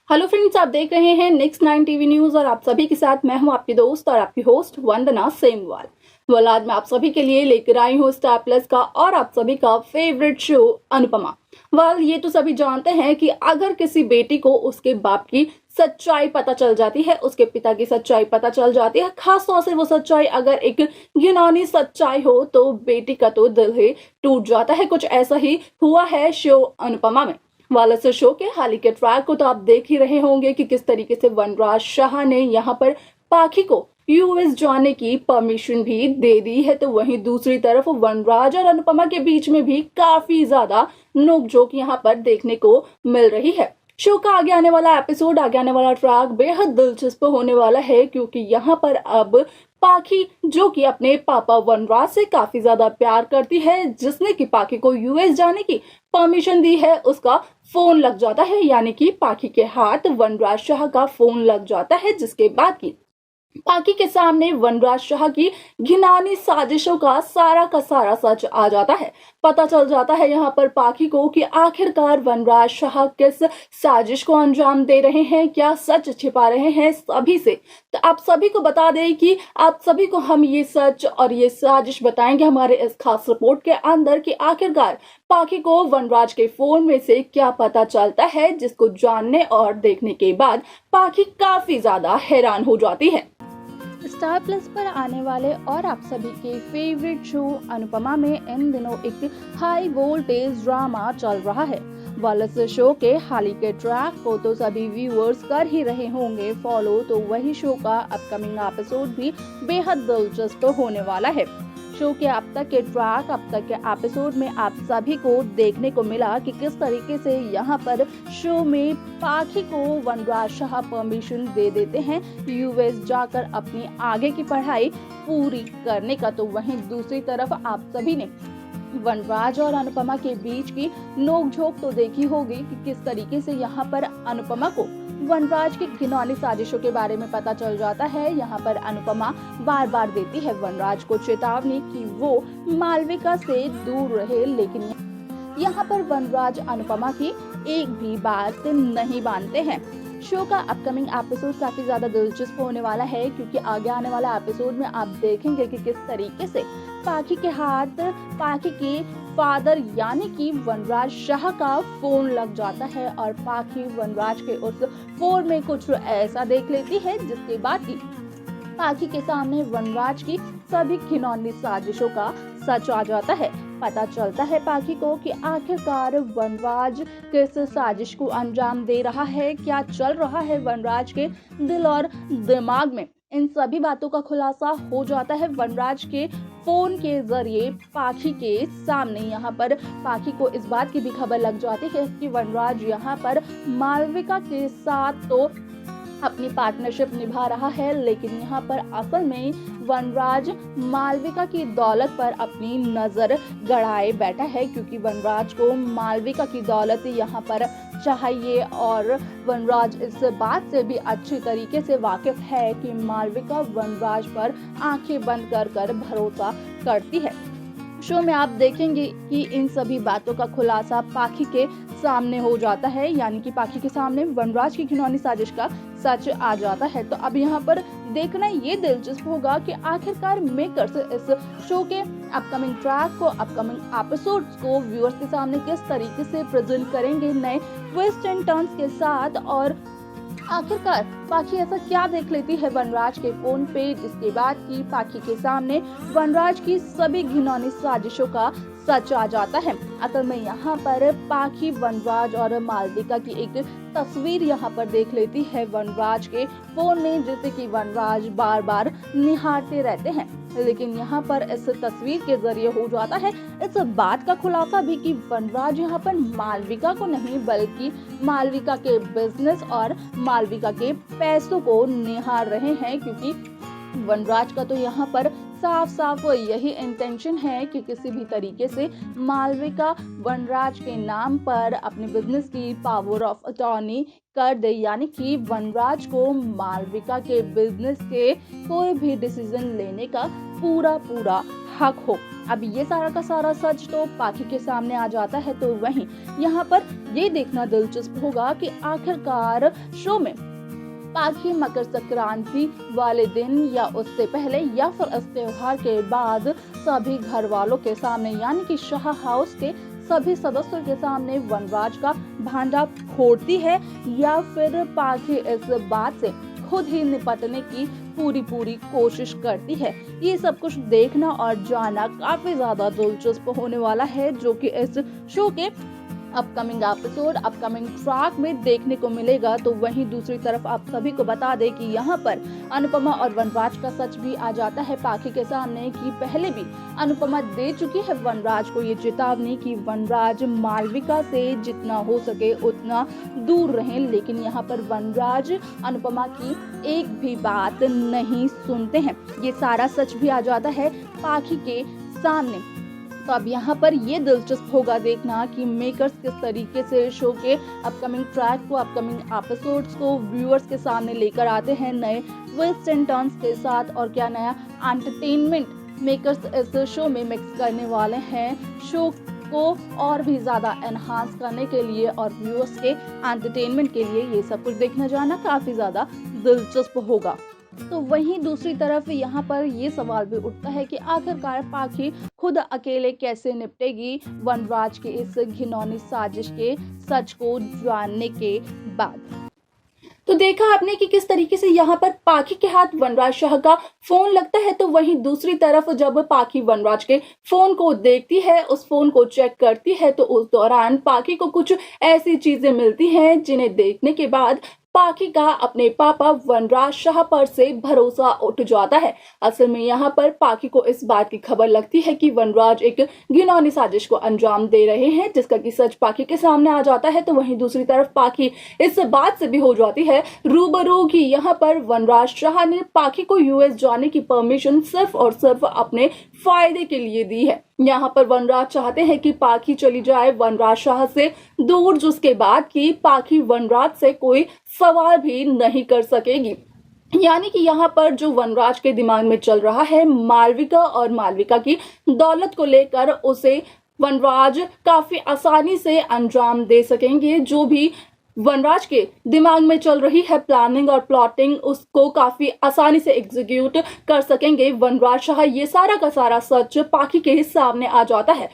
Hello friends, आप देख रहे हैं नेक्स्ट 9 टीवी न्यूज और आप सभी के साथ मैं हूं आपकी दोस्त और आपकी होस्ट वंदना सेमवाल। आज मैं आप सभी के लिए लेकर आई हूं स्टार प्लस का और आप सभी का फेवरेट शो अनुपमा। ये तो सभी जानते हैं कि अगर किसी बेटी को उसके बाप की सच्चाई पता चल जाती है, उसके पिता की सच्चाई पता चल जाती है, खास तौर से वो सच्चाई अगर एक घिनौनी सच्चाई हो तो बेटी का तो दिल ही टूट जाता है। कुछ ऐसा ही हुआ है शो अनुपमा में। वालस शो के हाल ही के ट्रैक को तो आप देख ही रहे होंगे कि किस तरीके से वनराज शाह ने यहाँ पर पाखी को यूएस जाने की परमिशन भी दे दी है। तो वहीं दूसरी तरफ वनराज और अनुपमा के बीच में भी काफी ज्यादा नोकझोंक यहाँ पर देखने को मिल रही है। शो का आगे आने वाला एपिसोड, आगे आने वाला ट्रैक बेहद दिलचस्प होने वाला है, क्योंकि यहाँ पर अब पाखी जो कि अपने पापा वनराज से काफी ज्यादा प्यार करती है, जिसने कि पाखी को यूएस जाने की परमिशन दी है, उसका फोन लग जाता है। यानी कि पाखी के हाथ वनराज शाह का फोन लग जाता है, जिसके बाद की पाखी के सामने वनराज शाह की घिनौनी साजिशों का सारा सच आ जाता है। पता चल जाता है यहाँ पर पाखी को कि आखिरकार वनराज शाह किस साजिश को अंजाम दे रहे हैं, क्या सच छिपा रहे हैं सभी से। तो आप सभी को बता दें कि आप सभी को हम ये सच और ये साजिश बताएंगे हमारे इस खास रिपोर्ट के अंदर कि आखिरकार पाखी को वनराज के फोन में से क्या पता चलता है, जिसको जानने और देखने के बाद पाखी काफी ज्यादा हैरान हो जाती है। स्टार प्लस पर आने वाले और आप सभी के फेवरेट शो अनुपमा में इन दिनों एक हाई वोल्टेज ड्रामा चल रहा है। वालस शो के हाल ही के ट्रैक को तो सभी व्यूअर्स कर ही रहे होंगे फॉलो, तो वही शो का अपकमिंग एपिसोड भी बेहद दिलचस्प होने वाला है। शो के अब तक के ट्रैक, अब तक के एपिसोड में आप सभी को देखने को मिला कि किस तरीके से यहाँ पर शो में पाखी को वनराज शाह परमिशन दे देते हैं यूएस जाकर अपनी आगे की पढ़ाई पूरी करने का। तो वहीं दूसरी तरफ आप सभी ने वनराज और अनुपमा के बीच की नोकझोंक तो देखी होगी कि किस तरीके से यहाँ पर अनुपमा को वनराज की घिनौनी साजिशों के बारे में पता चल जाता है। यहाँ पर अनुपमा बार बार देती है वनराज को चेतावनी कि वो मालविका से दूर रहे, लेकिन यहाँ पर वनराज अनुपमा की एक भी बात नहीं मानते हैं। शो का अपकमिंग एपिसोड काफी ज्यादा दिलचस्प होने वाला है, क्योंकि आगे आने वाला एपिसोड में आप देखेंगे कि किस तरीके से पाखी के हाथ पाखी के फादर यानी कि वनराज शाह का फोन लग जाता है और पाखी वनराज के उस फोन में कुछ ऐसा देख लेती है, जिसके बाद की पाखी के सामने वनराज की सभी घिनौनी साजिशों का सच आ जाता है। पता चलता है पाखी को कि आखिरकार वनराज किस साजिश को अंजाम दे रहा है, क्या चल रहा है वनराज के दिल और दिमाग में। इन सभी बातों का खुलासा हो जाता है वनराज के फोन के जरिए पाखी के सामने। यहाँ पर पाखी को इस बात की भी खबर लग जाती है कि वनराज यहाँ पर मालविका के साथ तो अपनी पार्टनरशिप निभा रहा है, लेकिन यहाँ पर असल में वनराज मालविका की दौलत पर अपनी नजर गड़ाए बैठा है, क्योंकि वनराज को मालविका की दौलत यहाँ पर चाहिए और वनराज इस बात से भी अच्छी तरीके से वाकिफ है कि मालविका वनराज पर आंखें बंद कर भरोसा करती है। शो में आप देखेंगे कि इन सभी बातों का खुलासा पाखी के सामने हो जाता है, यानी कि पाखी के सामने वनराज की घिनौनी साजिश का सच आ जाता है। तो अब यहाँ पर देखना ये दिलचस्प होगा कि आखिरकार मेकर्स इस शो के अपकमिंग ट्रैक को, अपकमिंग एपिसोड्स को व्यूअर्स के सामने किस तरीके से प्रेजेंट करेंगे नए ट्विस्ट एंड टर्न्स के साथ, और आखिरकार पाखी ऐसा क्या देख लेती है वनराज के फोन पे, जिसके बाद की पाखी के सामने वनराज की सभी घिनौनी साजिशों का सच आ जाता है। असल में यहाँ पर पाखी वनराज और मालविका की एक तस्वीर यहाँ पर देख लेती है वनराज के फोन में, जिसे कि वनराज बार बार निहारते रहते हैं। लेकिन यहाँ पर इस तस्वीर के जरिए हो जाता है इस बात का खुलासा भी कि वनराज यहाँ पर मालविका को नहीं बल्कि मालविका के बिजनेस और मालविका के पैसों को निहार रहे हैं, क्योंकि वनराज का तो यहाँ पर साफ साफ यही इंटेंशन है कि किसी भी तरीके से मालविका वनराज के नाम पर अपने बिजनेस की पावर ऑफ अटॉर्नी कर दे, यानी कि वनराज को मालविका के बिजनेस के कोई भी डिसीजन लेने का पूरा हक हो। अब ये सारा का सारा सच तो पाखी के सामने आ जाता है, तो वहीं यहाँ पर ये देखना दिलचस्प होगा कि आखिरकार शो में पाखी मकर संक्रांति वाले दिन या उससे पहले या फिर इस त्योहार के बाद सभी घर वालों के सामने यानी कि शाह हाउस के सभी सदस्यों के सामने वनराज का भांडा फोड़ती है या फिर पाखी इस बात से खुद ही निपटने की पूरी कोशिश करती है। ये सब कुछ देखना और जानना काफी ज्यादा दिलचस्प होने वाला है, जो कि इस शो के अपकमिंग एपिसोड अपकमिंग ट्रैक में देखने को मिलेगा। तो वहीं दूसरी तरफ आप सभी को बता दें कि यहाँ पर अनुपमा और वनराज का सच भी आ जाता है पाखी के सामने कि पहले भी अनुपमा दे चुकी है वनराज को ये चेतावनी कि वनराज मालविका से जितना हो सके उतना दूर रहें, लेकिन यहाँ पर वनराज अनुपमा की एक भी बात नहीं सुनते हैं। ये सारा सच भी आ जाता है पाखी के सामने। तो अब यहाँ पर ये दिलचस्प होगा देखना कि मेकर्स किस तरीके से शो के अपकमिंग ट्रैक को अपकमिंग एपिसोड्स को व्यूअर्स के सामने लेकर आते हैं नए ट्विस्ट एंड टर्न्स के साथ, और क्या नया एंटरटेनमेंट मेकर्स इस शो में मिक्स करने वाले हैं शो को और भी ज्यादा एनहांस करने के लिए और व्यूअर्स के एंटरटेनमेंट के लिए। ये सब कुछ देखना जाना काफी ज्यादा दिलचस्प होगा। तो वहीं दूसरी तरफ यहाँ पर ये सवाल भी उठता है कि आखिरकार पाखी खुद अकेले कैसे निपटेगी वनराज के इस घिनौनी साजिश के सच को जानने के बाद। तो देखा आपने कि किस तरीके से यहाँ पर पाखी के हाथ वनराज शाह का फोन लगता है, तो वहीं दूसरी तरफ जब पाखी वनराज के फोन को देखती है, उस फोन को चेक करती है, तो उस दौरान पाखी को कुछ ऐसी चीजें मिलती हैं जिन्हें देखने के बाद पाखी का अपने पापा वनराज शाह पर से भरोसा उठ जाता है। असल में यहाँ पर पाखी को इस बात की खबर लगती है कि वनराज एक घिनौनी साजिश को अंजाम दे रहे हैं, जिसका कि सच पाखी के सामने आ जाता है। तो वहीं दूसरी तरफ पाखी इस बात से भी हो जाती है रूबरू कि यहाँ पर वनराज शाह ने पाखी को यूएस जाने की परमिशन सिर्फ और सिर्फ अपने फायदे के लिए दी है। यहाँ पर वनराज चाहते हैं कि पाखी चली जाए वनराज शाह से दूर, जिसके बाद कि पाखी वनराज से कोई सवाल भी नहीं कर सकेगी। यानी कि यहाँ पर जो वनराज के दिमाग में चल रहा है मालविका और मालविका की दौलत को लेकर, उसे वनराज काफी आसानी से अंजाम दे सकेंगे। जो भी वनराज के दिमाग में चल रही है प्लानिंग और प्लॉटिंग, उसको काफी आसानी से एग्जीक्यूट कर सकेंगे वनराज शाह। ये सारा का सारा सच पाखी के सामने आ जाता है।